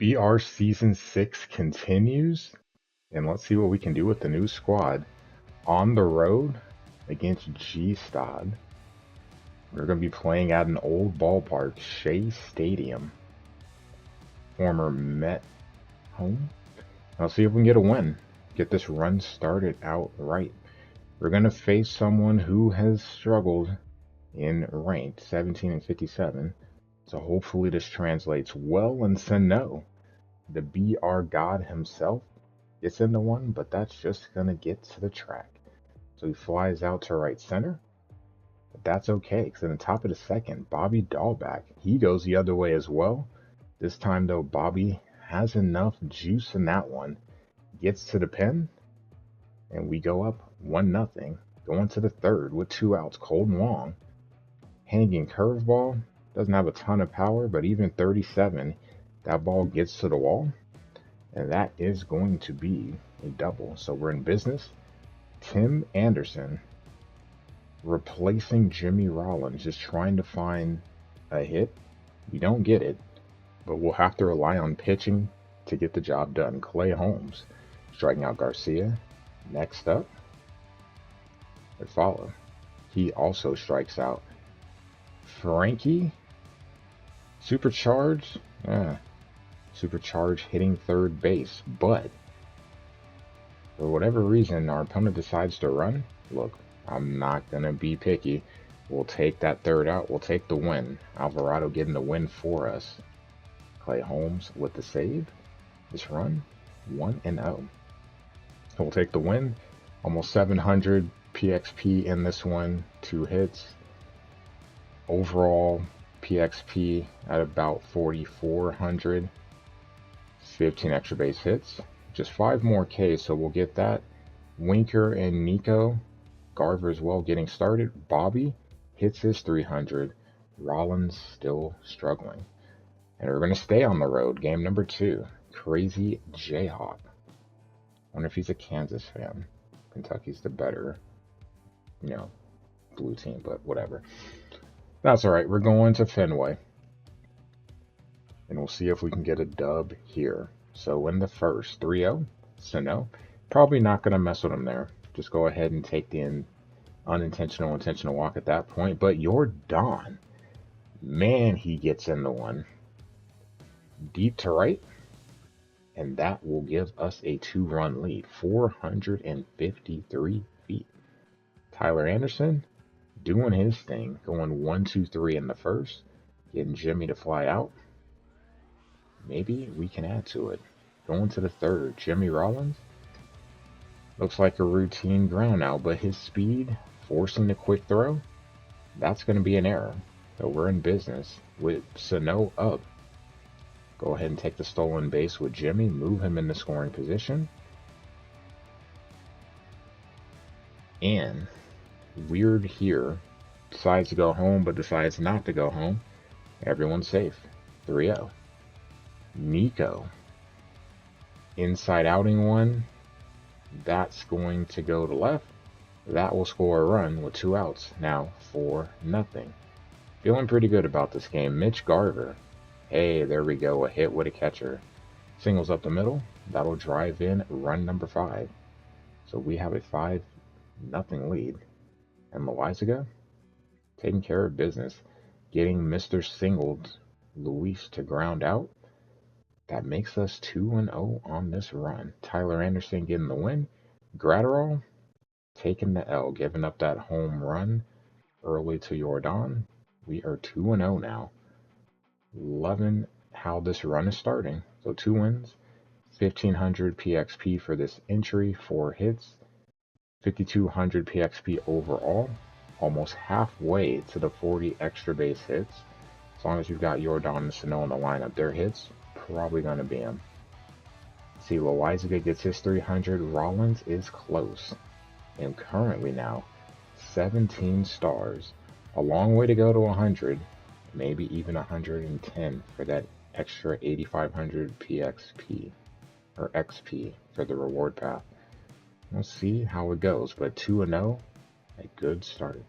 BR Season 6 continues, and let's see what we can do with the new squad. On the road against G-Stad. We're going to be playing at an old ballpark, Shea Stadium. Former Met home. Let's see if we can get a win. Get this run started out right. We're going to face someone who has struggled in ranked 17 and 57. So hopefully this translates well. And Sano, the BR god himself, gets into one, but that's just going to get to the track. So he flies out to right center. But that's okay, because in the top of the second, Bobby Dahlback, he goes the other way as well. This time, though, Bobby has enough juice in that one. Gets to the pen, and we go up 1-0. Going to the third with 2 outs, cold and long. Hanging curveball, doesn't have a ton of power, but even 37, that ball gets to the wall. And that is going to be a double. So we're in business. Tim Anderson replacing Jimmy Rollins, just trying to find a hit. We don't get it, but we'll have to rely on pitching to get the job done. Clay Holmes striking out Garcia. Next up, follow. He also strikes out Frankie. Supercharged. Supercharged hitting third base, but for whatever reason, our opponent decides to run. Look, I'm not going to be picky. We'll take that third out. We'll take the win. Alvarado getting the win for us. Clay Holmes with the save. This run, 1-0. So we'll take the win. Almost 700 PXP in this one. 2 hits. Overall PXP at about 4,400. 15 extra base hits. Just 5 more Ks, so we'll get that. Winker and Nico. Garver as well getting started. Bobby hits his 300. Rollins still struggling. And we're going to stay on the road. Game number 2. Crazy Jayhawk. Wonder if he's a Kansas fan. Kentucky's the better, blue team, but whatever. That's alright. We're going to Fenway. And we'll see if we can get a dub here. So in the first, 3-0. Sano. Probably not going to mess with him there. Just go ahead and take the unintentional, intentional walk at that point. But Yordan, man, he gets in the one. Deep to right. And that will give us a 2-run lead. 453 feet. Tyler Anderson doing his thing. Going 1-2-3 in the first. Getting Jimmy to fly out. Maybe we can add to it. Going to the third. Jimmy Rollins. Looks like a routine ground out, but his speed, forcing the quick throw, that's going to be an error. So we're in business with Sano up. Go ahead and take the stolen base with Jimmy. Move him in the scoring position. And weird here. Decides to go home, but decides not to go home. Everyone's safe. 3-0. Nico. Inside outing one. That's going to go to left. That will score a run with 2 outs. Now 4-0. Feeling pretty good about this game. Mitch Garver. Hey, there we go. A hit with a catcher. Singles up the middle. That'll drive in run number 5. So we have a 5-0 lead. And Loizaga taking care of business. Getting Mr. Singled Luis to ground out. That makes us 2-0 on this run. Tyler Anderson getting the win. Gratterall taking the L, giving up that home run early to Yordan. We are 2-0 now. Loving how this run is starting. So 2 wins, 1,500 PXP for this entry, 4 hits, 5,200 PXP overall. Almost halfway to the 40 extra base hits. As long as you've got Yordan and Sano in the lineup, their hits probably going to be him. See, Loizaga gets his 300. Rollins is close. And currently now, 17 stars. A long way to go to 100. Maybe even 110 for that extra 8,500 PXP. Or XP for the reward path. We'll see how it goes. But 2-0, a good start.